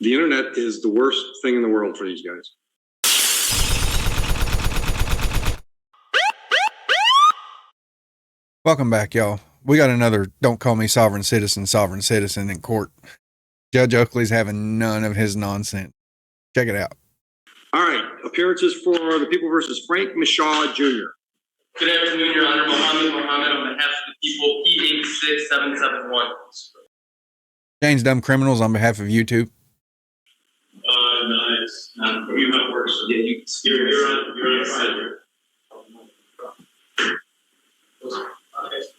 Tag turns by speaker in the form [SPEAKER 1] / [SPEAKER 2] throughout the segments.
[SPEAKER 1] The internet is the worst thing in the world for these guys.
[SPEAKER 2] Welcome back, y'all. We got another Don't Call Me Sovereign Citizen in court. Judge Oakley's having none of his nonsense. Check it out.
[SPEAKER 1] All right. Appearances for the people versus Frank Mishaw Jr.
[SPEAKER 3] Good afternoon, Your Honor. Mohammed on behalf of the people, P86771.
[SPEAKER 2] ShanesDumbCriminals on behalf of YouTube.
[SPEAKER 3] No, it's not. You have worse. Yeah, you're on side here.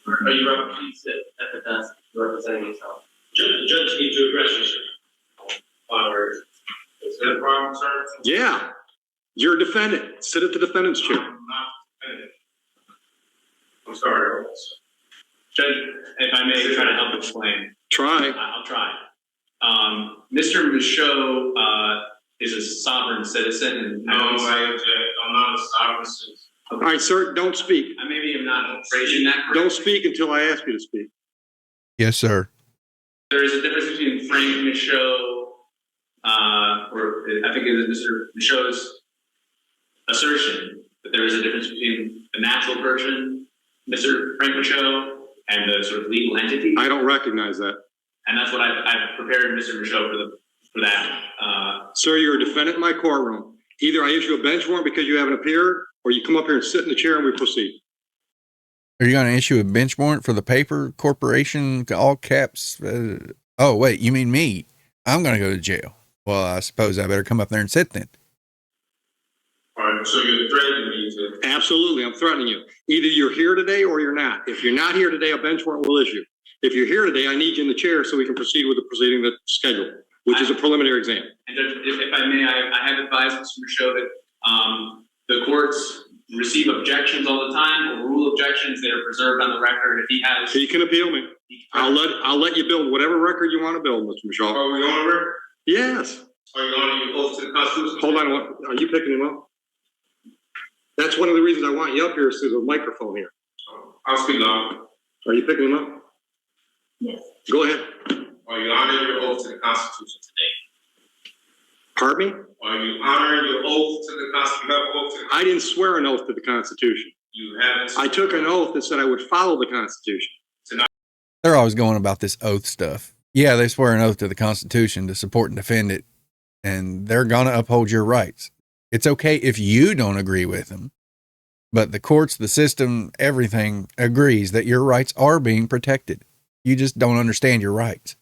[SPEAKER 3] Are you right? Please sit at the desk representing yourself. The judge needs to address you, sir. Onward. Is that a problem, sir?
[SPEAKER 1] Yeah. You're a defendant. Sit at the defendant's chair.
[SPEAKER 3] I'm not defendant. I'm sorry, Judge, if I may try to help explain.
[SPEAKER 1] Try.
[SPEAKER 3] I'll try. Mr. Michaud is a sovereign citizen. And no, I object. I'm not a sovereign citizen.
[SPEAKER 1] Okay. All right, sir, don't speak.
[SPEAKER 3] I maybe am not phrasing that correctly.
[SPEAKER 1] Don't speak until I ask you to speak.
[SPEAKER 2] Yes, sir.
[SPEAKER 3] There is a difference between Frank Michaud, or I think it is Mr. Michaud's assertion that there is a difference between the natural person, Mr. Frank Michaud, and the sort of legal entity.
[SPEAKER 1] I don't recognize that.
[SPEAKER 3] And that's what I've prepared Mr. Michaud for that.
[SPEAKER 1] Sir, you're a defendant in my courtroom. Either I issue a bench warrant because you haven't appeared, or you come up here and sit in the chair and we proceed.
[SPEAKER 2] Are you going to issue a bench warrant for the paper corporation, all caps? Oh, wait, you mean me? I'm going to go to jail. Well, I suppose I better come up there and sit then.
[SPEAKER 3] All right, so you're threatening me to...
[SPEAKER 1] Absolutely, I'm threatening you. Either you're here today or you're not. If you're not here today, a bench warrant will issue. If you're here today, I need you in the chair so we can proceed with the proceeding that's scheduled, which is a preliminary exam.
[SPEAKER 3] And if I may, I have advised Mr. Michaud that the courts receive objections all the time, or rule objections that are preserved on the record. If he has...
[SPEAKER 1] He can appeal me. I'll let you build whatever record you want to build, Mr. Michaud.
[SPEAKER 3] Are we on record?
[SPEAKER 1] Yes.
[SPEAKER 3] Are you on your oath to the Constitution?
[SPEAKER 1] Hold on, are you picking him up? That's one of the reasons I want you up here is there's a microphone here.
[SPEAKER 3] I'll speak now.
[SPEAKER 1] Are you picking him up?
[SPEAKER 4] Yes.
[SPEAKER 1] Go ahead.
[SPEAKER 3] Are you honoring your oath to the Constitution today?
[SPEAKER 1] Pardon me?
[SPEAKER 3] Are you honoring your oath to the Constitution?
[SPEAKER 1] I didn't swear an oath to the Constitution.
[SPEAKER 3] You haven't.
[SPEAKER 1] I took an oath that said I would follow the Constitution.
[SPEAKER 2] They're always going about this oath stuff. Yeah, they swear an oath to the Constitution to support and defend it, and they're going to uphold your rights. It's okay if you don't agree with them, but the courts, the system, everything agrees that your rights are being protected. You just don't understand your rights.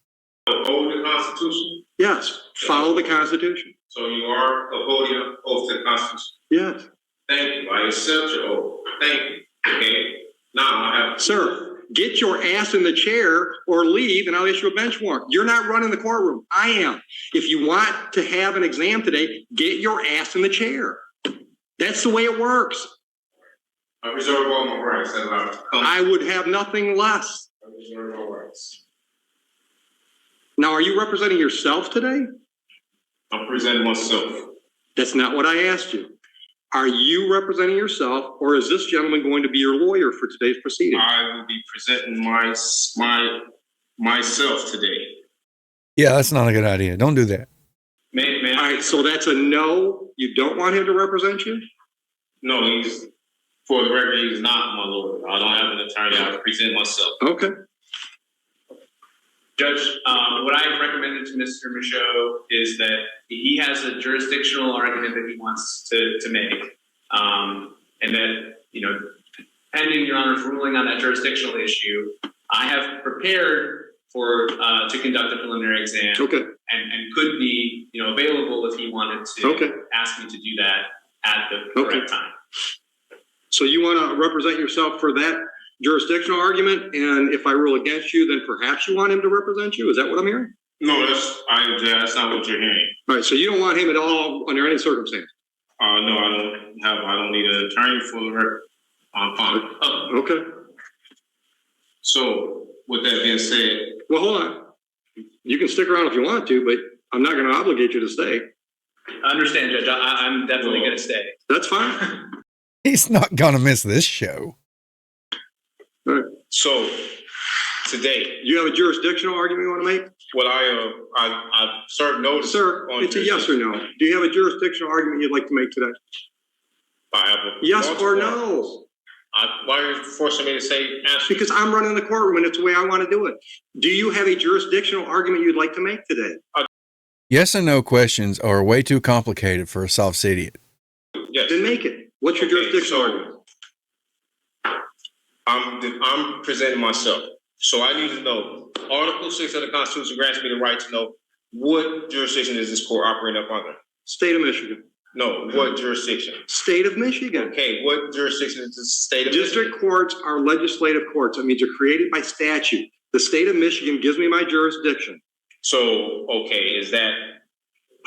[SPEAKER 3] Uphold the Constitution?
[SPEAKER 1] Yes, follow the Constitution.
[SPEAKER 3] So you are upholding your oath to the Constitution?
[SPEAKER 1] Yes.
[SPEAKER 3] Thank you. I accept your oath. Thank you. Okay. Now I have...
[SPEAKER 1] Sir, get your ass in the chair or leave and I'll issue a bench warrant. You're not running the courtroom. I am. If you want to have an exam today, get your ass in the chair. That's the way it works.
[SPEAKER 3] I reserve all my rights.
[SPEAKER 1] I would have nothing less.
[SPEAKER 3] I reserve all rights.
[SPEAKER 1] Now, are you representing yourself today?
[SPEAKER 3] I'm presenting myself.
[SPEAKER 1] That's not what I asked you. Are you representing yourself, or is this gentleman going to be your lawyer for today's proceeding?
[SPEAKER 3] I will be presenting myself today.
[SPEAKER 2] Yeah, that's not a good idea. Don't do that.
[SPEAKER 3] Man.
[SPEAKER 1] All right, so that's a no. You don't want him to represent you?
[SPEAKER 3] No, for the record, he's not my lawyer. I don't have an attorney. I present myself.
[SPEAKER 1] Okay.
[SPEAKER 3] Judge, what I have recommended to Mr. Michaud is that he has a jurisdictional argument that he wants to make, and that, pending Your Honor's ruling on that jurisdictional issue, I have prepared to conduct a preliminary exam.
[SPEAKER 1] Okay.
[SPEAKER 3] And could be, available if he wanted to ask me to do that at the correct time.
[SPEAKER 1] So you want to represent yourself for that jurisdictional argument, and if I rule against you, then perhaps you want him to represent you? Is that what I'm hearing?
[SPEAKER 3] No, that's not what you're hearing.
[SPEAKER 1] All right, so you don't want him at all under any circumstance?
[SPEAKER 3] No, I don't need an attorney for the record. I'm fine.
[SPEAKER 1] Okay.
[SPEAKER 3] So, with that being said...
[SPEAKER 1] Well, hold on. You can stick around if you want to, but I'm not going to obligate you to stay.
[SPEAKER 3] I understand, Judge. I'm definitely going to stay.
[SPEAKER 1] That's fine.
[SPEAKER 2] He's not going to miss this show.
[SPEAKER 1] All right.
[SPEAKER 3] So, today...
[SPEAKER 1] You have a jurisdictional argument you want to make?
[SPEAKER 4] Well, I served notice.
[SPEAKER 1] Sir,
[SPEAKER 4] on
[SPEAKER 1] it's a yes or no. Do you have a jurisdictional argument you'd like to make today?
[SPEAKER 4] I have a
[SPEAKER 1] Yes or
[SPEAKER 4] multiple-
[SPEAKER 1] no?
[SPEAKER 4] Why are you forcing me to say answer?
[SPEAKER 1] Because I'm running the courtroom and it's the way I want to do it. Do you have a jurisdictional argument you'd like to make today?
[SPEAKER 2] Yes and no questions are way too complicated for a Sovcit.
[SPEAKER 4] Yes.
[SPEAKER 1] Then make it. What's your jurisdictional argument?
[SPEAKER 4] I'm presenting myself. So I need to know, Article 6 of the Constitution grants me the right to know what jurisdiction is this court operating up under?
[SPEAKER 1] State of Michigan.
[SPEAKER 4] No, what jurisdiction?
[SPEAKER 1] State of Michigan.
[SPEAKER 4] Okay, what jurisdiction is the state of Michigan?
[SPEAKER 1] District courts are legislative courts. That means they're created by statute. The state of Michigan gives me my jurisdiction.
[SPEAKER 4] So, okay, is that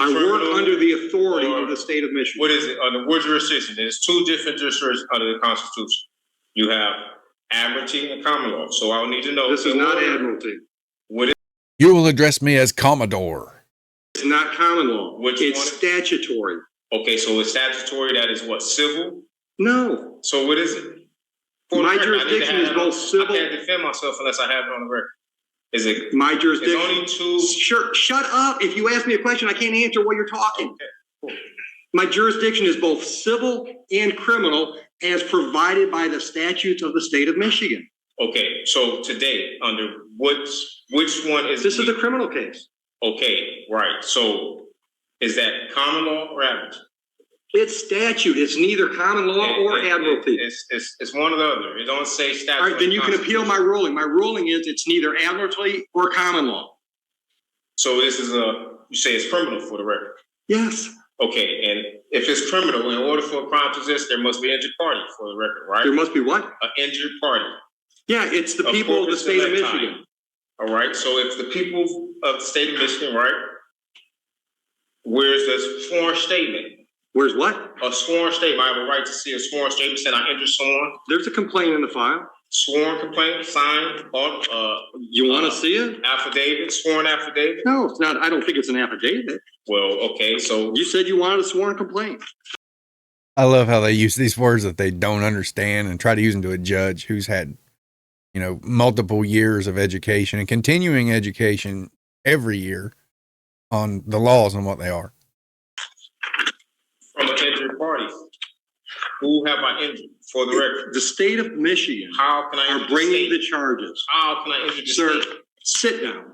[SPEAKER 1] I work
[SPEAKER 4] criminal
[SPEAKER 1] under the authority
[SPEAKER 4] or-
[SPEAKER 1] of the state of Michigan.
[SPEAKER 4] what is it, under what jurisdiction? There's two different jurisdictions under the Constitution. You have admiralty and common law. So I'll need to know.
[SPEAKER 1] This is not admiralty.
[SPEAKER 4] What is
[SPEAKER 2] You will address me as Commodore.
[SPEAKER 1] It's not common law.
[SPEAKER 4] Which
[SPEAKER 1] It's
[SPEAKER 4] one?
[SPEAKER 1] statutory.
[SPEAKER 4] okay, so it's statutory, that is what, civil?
[SPEAKER 1] No.
[SPEAKER 4] So what is it? For the
[SPEAKER 1] My
[SPEAKER 4] record, I need to
[SPEAKER 1] jurisdiction is
[SPEAKER 4] have-
[SPEAKER 1] both civil.
[SPEAKER 4] I can't defend myself unless I have it on the record. Is it,
[SPEAKER 1] My
[SPEAKER 4] it's
[SPEAKER 1] jurisdiction.
[SPEAKER 4] only two?
[SPEAKER 1] Sure, shut up. If you ask me a question, I can't answer while you're talking.
[SPEAKER 4] Okay, cool.
[SPEAKER 1] My jurisdiction is both civil and criminal as provided by the statutes of the state of Michigan.
[SPEAKER 4] Okay, so today, under which one is?
[SPEAKER 1] This is a criminal case.
[SPEAKER 4] Okay, right, so is that common law or admiralty?
[SPEAKER 1] It's statute. It's neither common law or admiralty.
[SPEAKER 4] It's one or the other. It don't say statute.
[SPEAKER 1] All right, then you can appeal my ruling. My ruling is it's neither admiralty or common law.
[SPEAKER 4] So this is you say it's criminal for the record.
[SPEAKER 1] Yes,
[SPEAKER 4] Okay, and if it's criminal, in order for a crime to exist, there must be an injured party for the record, right?
[SPEAKER 1] there must be what?
[SPEAKER 4] An injured party.
[SPEAKER 1] Yeah, it's the
[SPEAKER 4] A
[SPEAKER 1] people of the
[SPEAKER 4] corpus
[SPEAKER 1] state of
[SPEAKER 4] electi.
[SPEAKER 1] Michigan.
[SPEAKER 4] All right, so if the people of the state of Michigan, right? Where's the sworn statement?
[SPEAKER 1] Where's what?
[SPEAKER 4] A sworn statement. I have a right to see a sworn statement saying I injured someone.
[SPEAKER 1] There's a complaint in the file.
[SPEAKER 4] Sworn complaint, signed,
[SPEAKER 1] You want to see it?
[SPEAKER 4] affidavit, sworn affidavit.
[SPEAKER 1] No, it's not. I don't think it's an affidavit.
[SPEAKER 4] Well, okay, so
[SPEAKER 1] You said you wanted a sworn complaint.
[SPEAKER 2] I love how they use these words that they don't understand and try to use them to a judge who's had, multiple years of education and continuing education every year on the laws and what they are.
[SPEAKER 4] from an injured party. Who have I injured for the record?
[SPEAKER 1] The state of Michigan
[SPEAKER 4] How can I
[SPEAKER 1] are
[SPEAKER 4] injure
[SPEAKER 1] bringing
[SPEAKER 4] the
[SPEAKER 1] the
[SPEAKER 4] state?
[SPEAKER 1] charges.
[SPEAKER 4] How can I injure the
[SPEAKER 1] Sir,
[SPEAKER 4] state?
[SPEAKER 1] sit down.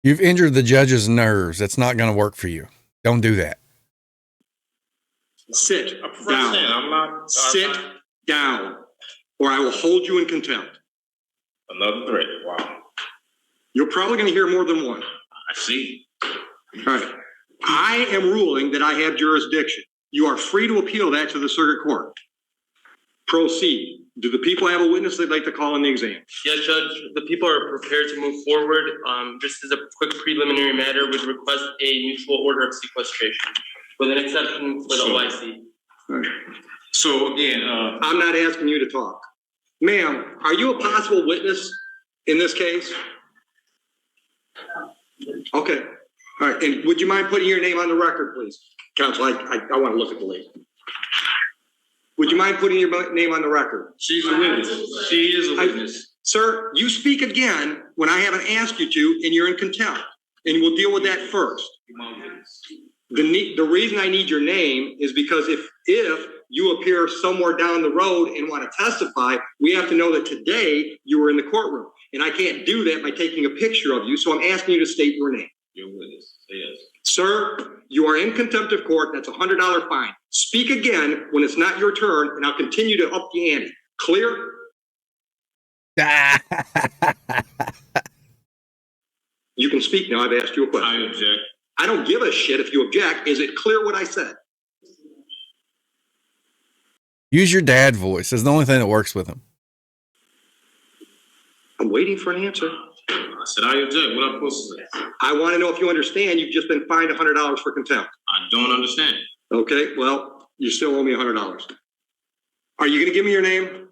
[SPEAKER 2] You've injured the judge's nerves. That's not going to work for you. Don't do that.
[SPEAKER 1] Sit
[SPEAKER 4] I prefer to stand.
[SPEAKER 1] down.
[SPEAKER 4] I'm not.
[SPEAKER 1] Sit down, or I will hold you in contempt.
[SPEAKER 4] Another threat. Wow.
[SPEAKER 1] You're probably going to hear more than one.
[SPEAKER 4] I see.
[SPEAKER 1] All right. I am ruling that I have jurisdiction. You are free to appeal that to the circuit court. Proceed. Do the people have a witness they'd like to call in the exam?
[SPEAKER 5] Yes, Judge, the people are prepared to move forward. Just as a quick preliminary matter, would request a mutual order of sequestration with an exception for the
[SPEAKER 4] So-
[SPEAKER 5] OIC.
[SPEAKER 1] All right.
[SPEAKER 4] So again,
[SPEAKER 1] I'm not asking you to talk. Ma'am, are you a possible witness in this case? Okay. All right. And would you mind putting your name on the record, please? Counsel, I want to look at the lady. Would you mind putting your name on the record?
[SPEAKER 5] She's a witness. She is a witness.
[SPEAKER 1] Sir, you speak again when I haven't asked you to, and you're in contempt. And we'll deal with that first. The reason I need your name is because if you appear somewhere down the road and want to testify, we have to know that today you were in the courtroom. And I can't do that by taking a picture of you, so I'm asking you to state your name.
[SPEAKER 4] you're a witness. Yes.
[SPEAKER 1] Sir, you are in contempt of court. That's a $100 fine. Speak again when it's not your turn, and I'll continue to up the ante. Clear? You can speak now. I've asked you a question.
[SPEAKER 4] I object.
[SPEAKER 1] I don't give a shit if you object. Is it clear what I said?
[SPEAKER 2] Use your dad voice. That's the only thing that works with him.
[SPEAKER 1] I'm waiting for an answer.
[SPEAKER 4] I said I object. What I'm supposed to say?
[SPEAKER 1] I want to know if you understand you've just been fined $100 for contempt.
[SPEAKER 4] I don't understand.
[SPEAKER 1] Okay, well, you still owe me $100. Are you going to give me your name?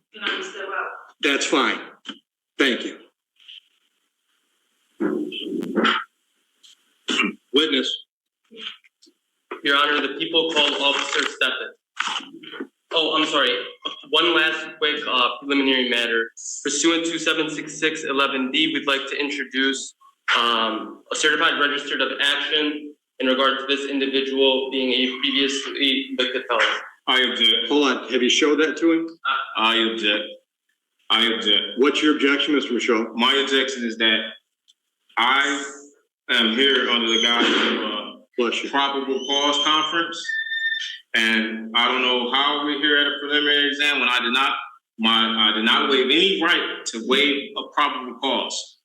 [SPEAKER 1] That's fine. Thank you. Witness.
[SPEAKER 5] Your Honor, the people called Officer Steppen. Oh, I'm sorry. One last quick preliminary matter. Pursuant to 76611D, we'd like to introduce a certified registered of action in regard to this individual being a previously convicted felon.
[SPEAKER 4] I object.
[SPEAKER 1] Hold on, have you showed that to him?
[SPEAKER 4] I object. I object.
[SPEAKER 1] What's your objection, Mr. Michaud?
[SPEAKER 4] My objection is that I am here under the guise of
[SPEAKER 1] Bless you.
[SPEAKER 4] probable cause conference, and I don't know how we're here at a preliminary exam when I did not waive any right to waive a probable cause.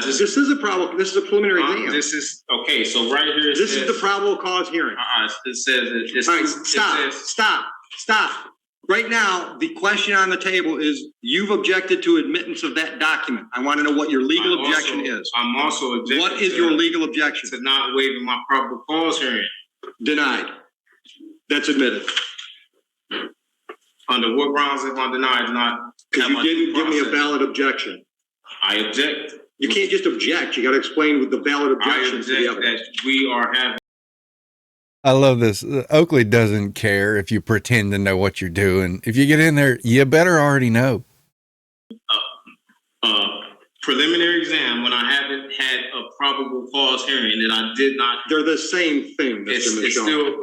[SPEAKER 1] This is a preliminary exam.
[SPEAKER 4] This is okay. So right here,
[SPEAKER 1] This is the probable cause hearing.
[SPEAKER 4] It says
[SPEAKER 1] All right, stop. Right now, the question on the table is, you've objected to admittance of that document. I want to know what your legal objection is.
[SPEAKER 4] I'm also objecting.
[SPEAKER 1] What is your legal objection?
[SPEAKER 4] To not waiving my probable cause hearing.
[SPEAKER 1] Denied. That's admitted.
[SPEAKER 4] Under what grounds am I denied? Not
[SPEAKER 1] because you didn't give me a valid objection.
[SPEAKER 4] I object.
[SPEAKER 1] You can't just object. You got to explain with the valid objections to the evidence.
[SPEAKER 4] That we are having.
[SPEAKER 2] I love this. Oakley doesn't care if you pretend to know what you're doing. If you get in there, you better already know.
[SPEAKER 4] Preliminary exam when I haven't had a probable cause hearing that I did not.
[SPEAKER 1] They're the same thing, Mr. Michaud.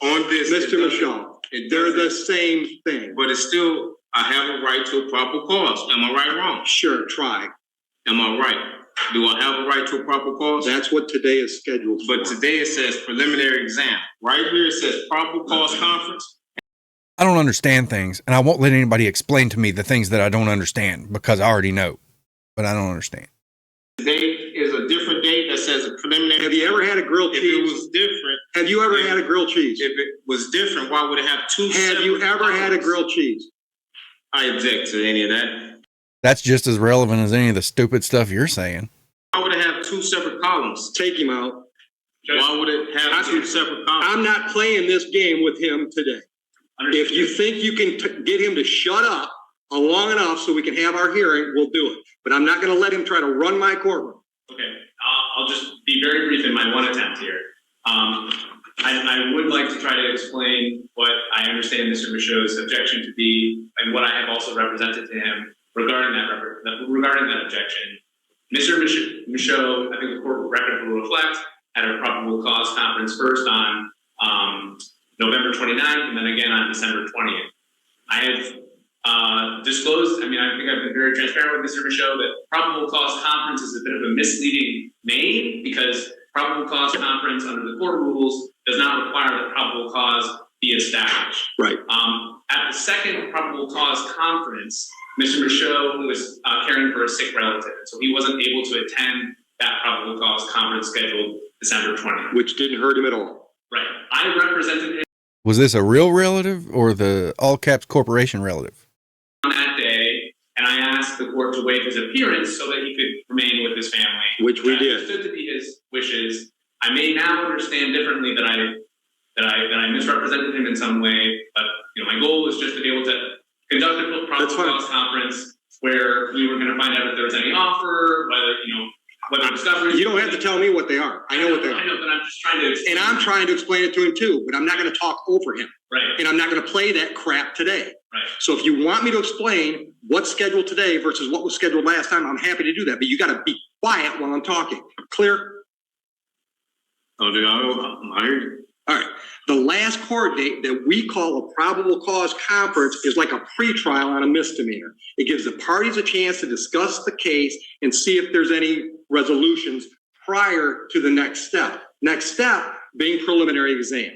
[SPEAKER 4] On this,
[SPEAKER 1] Mr. Michaud. They're the same thing.
[SPEAKER 4] But it's still, I have a right to a probable cause. Am I right or wrong?
[SPEAKER 1] Sure, try.
[SPEAKER 4] Am I right? Do I have a right to a probable cause?
[SPEAKER 1] That's what today is scheduled for.
[SPEAKER 4] But today it says preliminary exam. Right here it says probable cause conference.
[SPEAKER 2] I don't understand things, and I won't let anybody explain to me the things that I don't understand because I already know, but I don't understand.
[SPEAKER 4] Today is a different date that says a preliminary.
[SPEAKER 1] Have you ever had a grilled cheese?
[SPEAKER 4] If it was different.
[SPEAKER 1] Have you ever had a grilled cheese?
[SPEAKER 4] If it was different, why would it have two
[SPEAKER 1] Have you ever had a grilled cheese?
[SPEAKER 4] I object to any of that.
[SPEAKER 2] That's just as relevant as any of the stupid stuff you're saying.
[SPEAKER 4] Why would it have two separate columns?
[SPEAKER 1] Take him out.
[SPEAKER 4] Why would it have two separate columns?
[SPEAKER 1] I'm not playing this game with him today. If you think you can get him to shut up long enough so we can have our hearing, we'll do it. But I'm not going to let him try to run my courtroom.
[SPEAKER 3] Okay, I'll just be very brief in my one attempt here. I would like to try to explain what I understand Mr. Michaud's objection to be, and what I have also represented to him regarding that objection. Mr. Michaud, I think the court record will reflect, had a probable cause conference first on November 29th and then again on December 20th. I have disclosed, I think I've been very transparent with Mr. Michaud that probable cause conference is a bit of a misleading name because probable cause conference under the court rules does not require that probable cause be established.
[SPEAKER 1] Right.
[SPEAKER 3] At the second probable cause conference, Mr. Michaud was caring for a sick relative, so he wasn't able to attend that probable cause conference scheduled December 20th.
[SPEAKER 1] Which didn't hurt him at all.
[SPEAKER 3] Right. I represented him
[SPEAKER 2] Was this a real relative or the all caps corporation relative?
[SPEAKER 3] on that day, and I asked the court to waive his appearance so that he could remain with his family.
[SPEAKER 1] Which we did.
[SPEAKER 3] Understood to be his wishes. I may now understand differently that I misrepresented him in some way, but my goal was just to be able to conduct a probable cause conference where we were going to find out if there was any offer, whether discovery.
[SPEAKER 1] You don't have to tell me what they are. I know what they are.
[SPEAKER 3] I know, but I'm just trying to explain.
[SPEAKER 1] And I'm trying to explain it to him too, but I'm not going to talk over him.
[SPEAKER 3] Right.
[SPEAKER 1] And I'm not going to play that crap today.
[SPEAKER 3] Right.
[SPEAKER 1] So if you want me to explain what's scheduled today versus what was scheduled last time, I'm happy to do that. But you got to be quiet while I'm talking. Clear?
[SPEAKER 4] Oh, dude, I hear you.
[SPEAKER 1] All right. The last court date that we call a probable cause conference is like a pretrial on a misdemeanor. It gives the parties a chance to discuss the case and see if there's any resolutions prior to the next step. Next step being preliminary exam.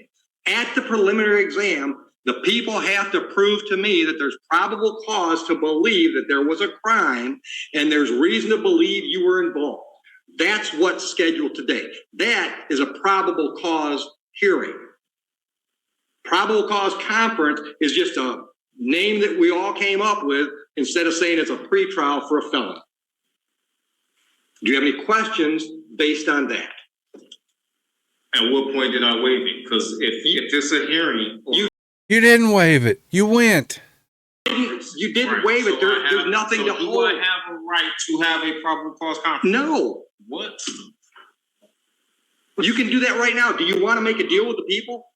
[SPEAKER 1] At the preliminary exam, the people have to prove to me that there's probable cause to believe that there was a crime and there's reason to believe you were involved. That's what's scheduled today. That is a probable cause hearing. Probable cause conference is just a name that we all came up with instead of saying it's a pretrial for a felon. Do you have any questions based on that?
[SPEAKER 4] At what point did I waive it? Because if it's a hearing,
[SPEAKER 2] You didn't waive it. You went.
[SPEAKER 1] You didn't
[SPEAKER 4] right,
[SPEAKER 1] waive it.
[SPEAKER 4] so
[SPEAKER 1] There's nothing to
[SPEAKER 4] do
[SPEAKER 1] hold.
[SPEAKER 4] I have a right to have a probable cause conference?
[SPEAKER 1] No.
[SPEAKER 4] What?
[SPEAKER 1] You can do that right now. Do you want to make a deal with the people?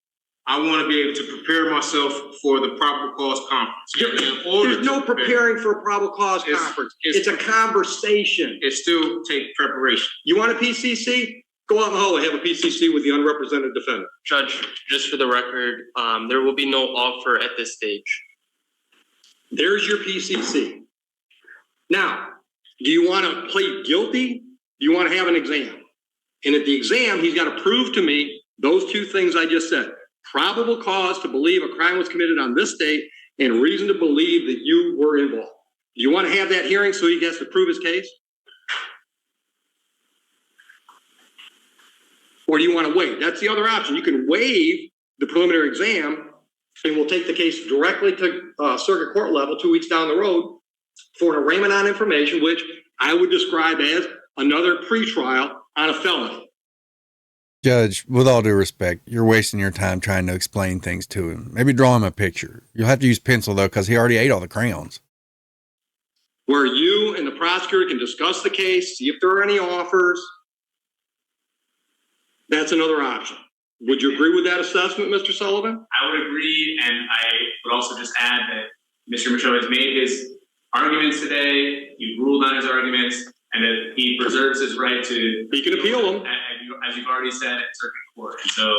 [SPEAKER 4] I want to be able to prepare myself for the probable cause conference. In order
[SPEAKER 1] There's no
[SPEAKER 4] to prepare,
[SPEAKER 1] preparing for a probable cause conference. It's a conversation.
[SPEAKER 4] it still take preparation.
[SPEAKER 1] You want a PCC? Go out in the hall and have a PCC with the unrepresented defendant.
[SPEAKER 5] Judge, just for the record, there will be no offer at this stage.
[SPEAKER 1] There's your PCC. Now, do you want to plead guilty? Do you want to have an exam? And at the exam, he's got to prove to me those two things I just said. Probable cause to believe a crime was committed on this date and reason to believe that you were involved. Do you want to have that hearing so he gets to prove his case? Or do you want to wait? That's the other option. You can waive the preliminary exam and we'll take the case directly to circuit court level 2 weeks down the road for an arraignment on information, which I would describe as another pretrial on a felony.
[SPEAKER 2] Judge, with all due respect, you're wasting your time trying to explain things to him. Maybe draw him a picture. You'll have to use pencil, though, because he already ate all the crayons.
[SPEAKER 1] Where you and the prosecutor can discuss the case, see if there are any offers. That's another option. Would you agree with that assessment, Mr. Sullivan?
[SPEAKER 3] I would agree, and I would also just add that Mr. Michaud has made his arguments today, you've ruled on his arguments, and that he preserves his right to...
[SPEAKER 1] He can appeal them.
[SPEAKER 3] As you've already said, at circuit court. And so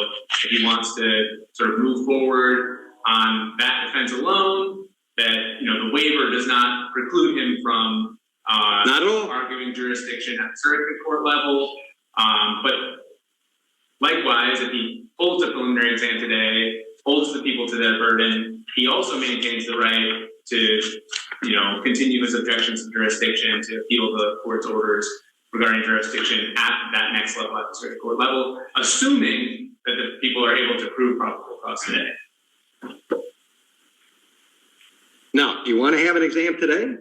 [SPEAKER 3] if he wants to sort of move forward on that defense alone, that, the waiver does not preclude him from
[SPEAKER 1] Not at all.
[SPEAKER 3] arguing jurisdiction at the circuit court level. But likewise, if he holds a preliminary exam today, holds the people to that burden, he also maintains the right to, continue his objections to jurisdiction, to appeal the court's orders regarding jurisdiction at that next level, at the circuit court level, assuming that the people are able to prove probable cause today.
[SPEAKER 1] Now, do you want to have an exam today?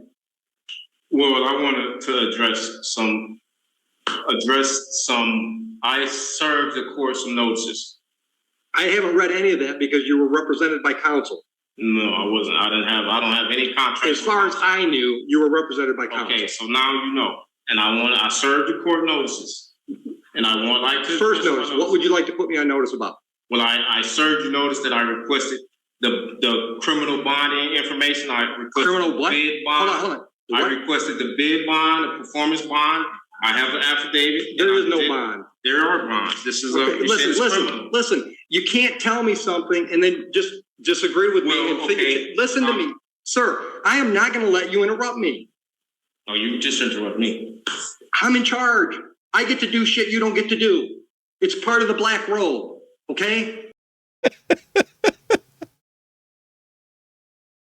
[SPEAKER 4] Well, I wanted to address some. I served the court some notices.
[SPEAKER 1] I haven't read any of that because you were represented by counsel.
[SPEAKER 4] No, I wasn't. I don't have any contract.
[SPEAKER 1] As far as I knew, you were represented by counsel.
[SPEAKER 4] Okay, so now you know. And I served the court notices. And I want like to...
[SPEAKER 1] First notice, what would you like to put me on notice about?
[SPEAKER 4] Well, I served you notice that I requested the criminal bonding information. I requested
[SPEAKER 1] Criminal what?
[SPEAKER 4] bid bond.
[SPEAKER 1] Hold on.
[SPEAKER 4] I
[SPEAKER 1] What?
[SPEAKER 4] requested the bid bond, the performance bond. I have an affidavit.
[SPEAKER 1] There is no bond.
[SPEAKER 4] There are bonds. This is
[SPEAKER 1] Okay,
[SPEAKER 4] you said it's
[SPEAKER 1] listen.
[SPEAKER 4] criminal.
[SPEAKER 1] You can't tell me something and then just disagree with me.
[SPEAKER 4] Well,
[SPEAKER 1] And think
[SPEAKER 4] okay.
[SPEAKER 1] listen to me, sir. I am not going to let you interrupt me.
[SPEAKER 4] Oh, you just interrupt me.
[SPEAKER 1] I'm in charge. I get to do shit you don't get to do. It's part of the black robe. Okay.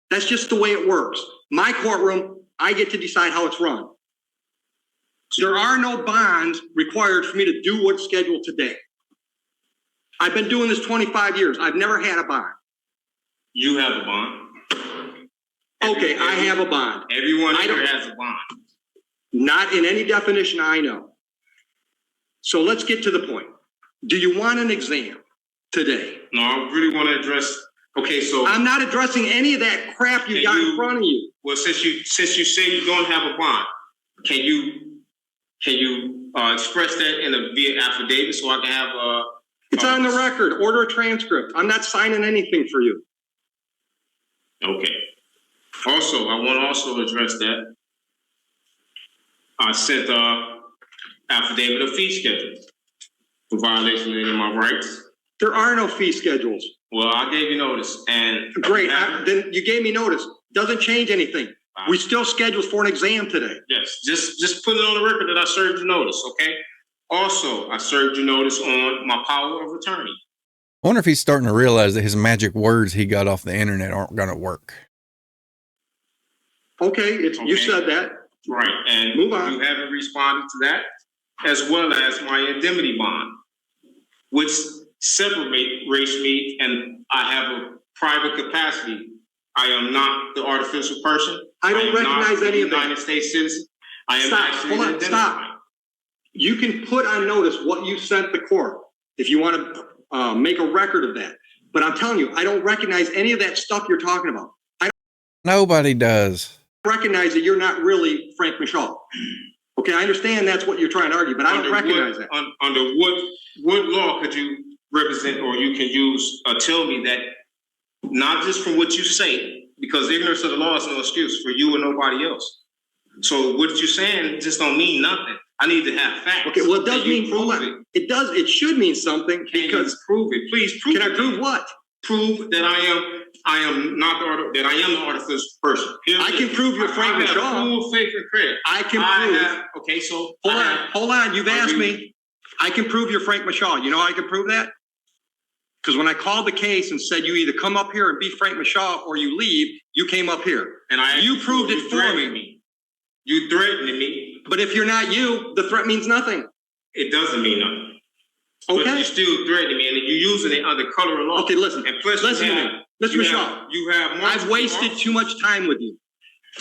[SPEAKER 1] That's just the way it works. My courtroom, I get to decide how it's run. There are no bonds required for me to do what's scheduled today. I've been doing this 25 years. I've never had a bond.
[SPEAKER 4] You have a bond.
[SPEAKER 1] Okay, I have a bond.
[SPEAKER 4] Everyone
[SPEAKER 1] I
[SPEAKER 4] here
[SPEAKER 1] don't-
[SPEAKER 4] has a bond.
[SPEAKER 1] Not in any definition I know. So let's get to the point. Do you want an exam today?
[SPEAKER 4] No, I really want to address. Okay, so
[SPEAKER 1] I'm not addressing any of that crap you
[SPEAKER 4] Can
[SPEAKER 1] got in
[SPEAKER 4] you-
[SPEAKER 1] front of you.
[SPEAKER 4] well, since you say you don't have a bond, can you express that in a via affidavit so I can have a?
[SPEAKER 1] It's on the record. Order a transcript. I'm not signing anything for you.
[SPEAKER 4] Okay. Also, I want to also address that. I sent affidavit of fee schedule for violation of any of my rights.
[SPEAKER 1] There are no fee schedules.
[SPEAKER 4] Well, I gave you notice, and
[SPEAKER 1] Great. Then you gave me notice. Doesn't change anything. We still scheduled for an exam today.
[SPEAKER 4] yes, just put it on the record that I served you notice. Okay. Also, I served you notice on my power of attorney.
[SPEAKER 2] I wonder if he's starting to realize that his magic words he got off the internet aren't going to work.
[SPEAKER 1] Okay, you
[SPEAKER 4] Okay.
[SPEAKER 1] said that.
[SPEAKER 4] Right, and
[SPEAKER 1] Move on.
[SPEAKER 4] you haven't responded to that, as well as my indemnity bond, which separates me, and I have a private capacity. I am not the artificial person.
[SPEAKER 1] I don't
[SPEAKER 4] am not
[SPEAKER 1] recognize
[SPEAKER 4] a
[SPEAKER 1] any of that.
[SPEAKER 4] United States citizen. I am
[SPEAKER 1] Stop.
[SPEAKER 4] actually
[SPEAKER 1] Hold on.
[SPEAKER 4] identified.
[SPEAKER 1] Stop. You can put on notice what you sent the court if you want to make a record of that. But I'm telling you, I don't recognize any of that stuff you're talking about.
[SPEAKER 2] Nobody does.
[SPEAKER 1] Recognize that you're not really Frank Michaud. Okay, I understand that's what you're trying to argue, but I don't
[SPEAKER 4] Under
[SPEAKER 1] recognize
[SPEAKER 4] what,
[SPEAKER 1] that.
[SPEAKER 4] Under what law could you represent, or you can use, tell me that not just from what you say, because ignorance of the law is no excuse for you and nobody else. So what you're saying just don't mean nothing. I need to have facts.
[SPEAKER 1] Okay, well, it does
[SPEAKER 4] And you
[SPEAKER 1] mean,
[SPEAKER 4] prove
[SPEAKER 1] hold on. It should mean something because,
[SPEAKER 4] prove it. Please prove
[SPEAKER 1] can I
[SPEAKER 4] it.
[SPEAKER 1] prove what?
[SPEAKER 4] Prove that I am not that I am the artificial person.
[SPEAKER 1] I can prove you're Frank
[SPEAKER 4] I have
[SPEAKER 1] Michaud.
[SPEAKER 4] full faith and credit.
[SPEAKER 1] I can prove.
[SPEAKER 4] Okay, so
[SPEAKER 1] Hold on. You've asked me. I can prove you're Frank Michaud. You know how I can prove that? Because when I called the case and said you either come up here and be Frank Michaud or you leave, you came up here.
[SPEAKER 4] And
[SPEAKER 1] you proved it for me.
[SPEAKER 4] You threatened me.
[SPEAKER 1] But if you're not you, the threat means nothing.
[SPEAKER 4] It doesn't mean nothing.
[SPEAKER 1] Okay.
[SPEAKER 4] But you still threatening me, and you're using it under color of law.
[SPEAKER 1] Okay, listen.
[SPEAKER 4] And plus,
[SPEAKER 1] Listen to me. Mr. Michaud.
[SPEAKER 4] You have.
[SPEAKER 1] I've wasted too much time with you.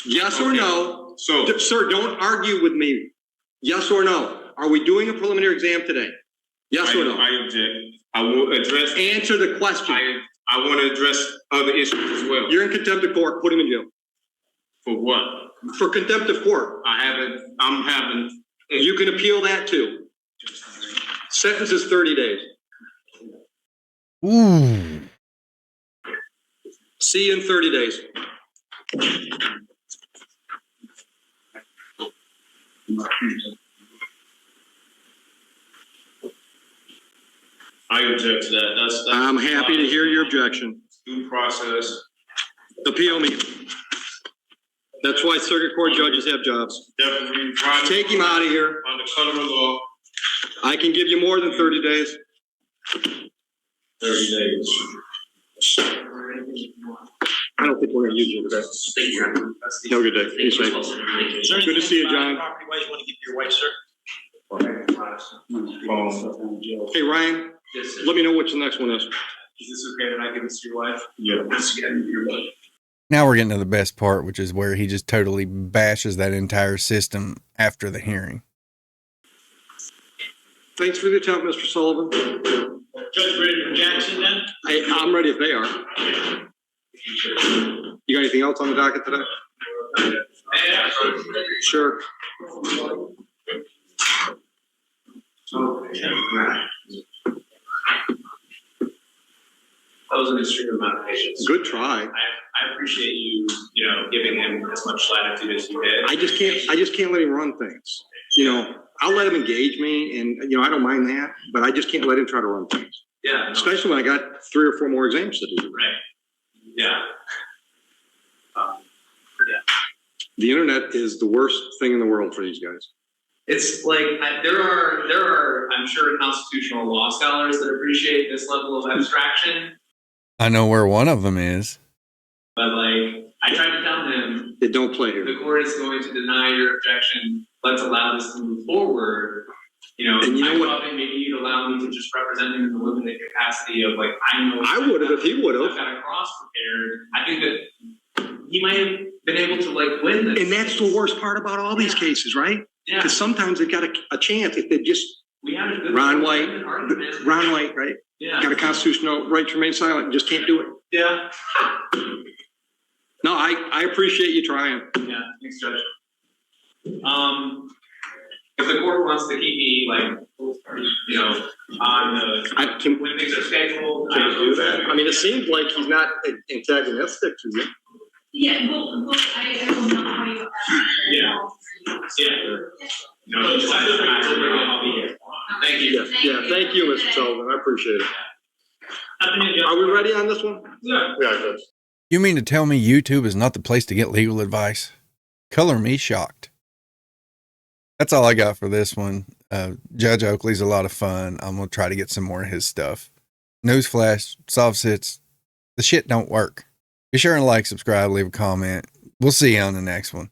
[SPEAKER 1] Yes or no?
[SPEAKER 4] So,
[SPEAKER 1] Sir, don't argue with me. Yes or no? Are we doing a preliminary exam today? Yes or no?
[SPEAKER 4] I object. I will address.
[SPEAKER 1] Answer the question.
[SPEAKER 4] I want to address other issues as well.
[SPEAKER 1] You're in contempt of court. Put him in jail.
[SPEAKER 4] For what?
[SPEAKER 1] For contempt of court.
[SPEAKER 4] I'm having.
[SPEAKER 1] You can appeal that too. Sentence is 30 days.
[SPEAKER 2] Ooh.
[SPEAKER 1] See you in 30 days.
[SPEAKER 4] I object to that. That's
[SPEAKER 1] I'm happy to hear your objection.
[SPEAKER 4] due process.
[SPEAKER 1] Appeal me. That's why circuit court judges have jobs.
[SPEAKER 4] Definitely.
[SPEAKER 1] Take him out of here.
[SPEAKER 4] Under color of law.
[SPEAKER 1] I can give you more than 30 days.
[SPEAKER 4] 30 days.
[SPEAKER 1] I don't think we're gonna use you today.
[SPEAKER 6] Thank you.
[SPEAKER 1] Have a good day. Be safe. Good to see you, John.
[SPEAKER 6] Property wise, you want to give your wife, sir?
[SPEAKER 1] Hey, Ryan,
[SPEAKER 3] Yes, sir.
[SPEAKER 1] let me know what the next one is.
[SPEAKER 3] Is this okay that I give this to your wife?
[SPEAKER 4] Yeah.
[SPEAKER 3] This is your wife.
[SPEAKER 2] Now we're getting to the best part, which is where he just totally bashes that entire system after the hearing.
[SPEAKER 1] Thanks for the attempt, Mr. Sullivan.
[SPEAKER 6] Judge ready for Jackson then?
[SPEAKER 1] I'm ready if they are. You got anything else on the docket today? Sure.
[SPEAKER 3] That was an extreme amount of patience.
[SPEAKER 1] Good try.
[SPEAKER 3] I appreciate you, giving him as much latitude as you did.
[SPEAKER 1] I just can't let him run things. I'll let him engage me and, I don't mind that, but I just can't let him try to run things.
[SPEAKER 3] Yeah. No,
[SPEAKER 1] Especially when I got 3 or 4 more exams to do.
[SPEAKER 3] right. Yeah.
[SPEAKER 1] The internet is the worst thing in the world for these guys.
[SPEAKER 3] It's like there are I'm sure constitutional law scholars that appreciate this level of abstraction,
[SPEAKER 2] I know where one of them is.
[SPEAKER 3] but I tried to tell him
[SPEAKER 1] They don't play here.
[SPEAKER 3] the court is going to deny your objection. Let's allow this to move forward.
[SPEAKER 1] And you know
[SPEAKER 3] I
[SPEAKER 1] what?
[SPEAKER 3] thought that maybe you'd allow me to just represent him in the limited capacity of I know
[SPEAKER 1] I would have if he would
[SPEAKER 3] I've
[SPEAKER 1] have.
[SPEAKER 3] got a cross prepared. I think that he might have been able to win this.
[SPEAKER 1] And that's the worst part about all these cases, right?
[SPEAKER 3] Yeah,
[SPEAKER 1] Because sometimes they've got a chance if they just,
[SPEAKER 3] we had a good
[SPEAKER 1] Ron White,
[SPEAKER 3] argument.
[SPEAKER 1] Ron White, right?
[SPEAKER 3] Yeah.
[SPEAKER 1] Got a constitutional right to remain silent and just can't do it.
[SPEAKER 3] Yeah.
[SPEAKER 1] No, I appreciate you trying.
[SPEAKER 3] Yeah, thanks, Judge. If the court wants to keep me on the when things are scheduled,
[SPEAKER 1] Can we do that? I mean, it seems like he's not antagonistic to you.
[SPEAKER 7] Yeah, well, I will not call you.
[SPEAKER 3] Yeah. Yeah. No, just I'll be here. Thank you.
[SPEAKER 1] Yeah, thank you, Mr. Sullivan. I appreciate it. Are we ready on this one?
[SPEAKER 3] Yeah.
[SPEAKER 1] Yeah, good.
[SPEAKER 2] You mean to tell me YouTube is not the place to get legal advice? Color me shocked. That's all I got for this one. Judge Oakley's a lot of fun. I'm going to try to get some more of his stuff. Newsflash, Sovcits, the shit don't work. Be sure and like, subscribe, leave a comment. We'll see you on the next one.